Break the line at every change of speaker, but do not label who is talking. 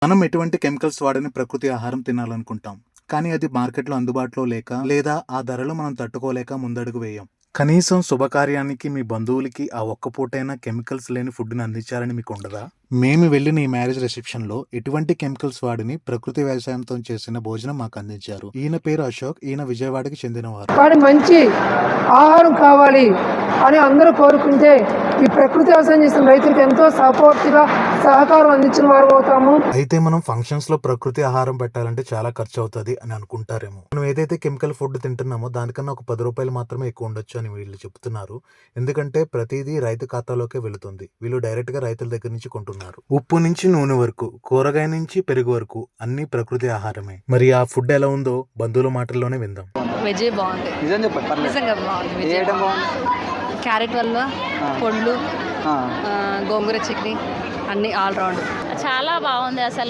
మనం ఎటువంటి కెమికల్స్ వాడని ప్రకృతి ఆహారం తినాలనుకుంటాం. కానీ అది మార్కెట్‌లో అందుబాటులో లేక, లేదా ఆ ధరలు మనం తట్టుకోలేక ముందడుగు వేయం. కనీసం శుభకార్యానికి మీ బంధువులకి ఆ ఒక్క పూటైనా కెమికల్స్ లేని ఫుడ్‌ని అందించాలని మీకుండదా? మేము వెళ్ళిన ఈ మ్యారేజ్ రిసెప్షన్‌లో ఎటువంటి కెమికల్స్ వాడని ప్రకృతి వ్యవసాయంతో చేసిన భోజనం మాకు అందించారు. ఈయన పేరు అశోక్. ఈయన విజయవాడకి చెందినవారు.
కానీ మంచి ఆహారం కావాలి అని అందరూ కోరుకుంటే ఈ ప్రకృతి వ్యవసాయం చేసిన రైతులకు ఎంతో సపోర్ట్గా సహకారం అందించిన వారు అవుతాము.
అయితే మనం ఫంక్షన్స్ లో ప్రకృతి ఆహారం పెట్టాలంటే చాలా ఖర్చు అవుతుంది అని అనుకుంటారేమో. మనం ఏదైతే కెమికల్ ఫుడ్ తింటున్నామో దానికన్నా ఒక 10 రూపాయలు మాత్రమే ఎక్కువ ఉండొచ్చు అని వీళ్ళు చెప్తున్నారు. ఎందుకంటే ప్రతిదీ రైతు ఖాతాలోకే వెళుతుంది. వీళ్ళు డైరెక్ట్ గా రైతుల దగ్గర నుంచి కొంటున్నారు. ఉప్పు నుంచి నూనె వరకు, కూరగాయ నుంచి పెరుగు వరకు అన్ని ప్రకృతి ఆహారమే. మరి ఆ ఫుడ్ ఎలా ఉందో బంధువుల మాటల్లోనే విందాం.
వెజ్ బాగుంది. నిజంగా బాగుంది.
ఏ
వెజ్
ఐటమ్ బాగుంది?
క్యారెట్ వల్ల పొళ్ళు, గోంగూర చట్నీ అన్ని ఆల్ రౌండ్
చాలా బాగుంది. అసలు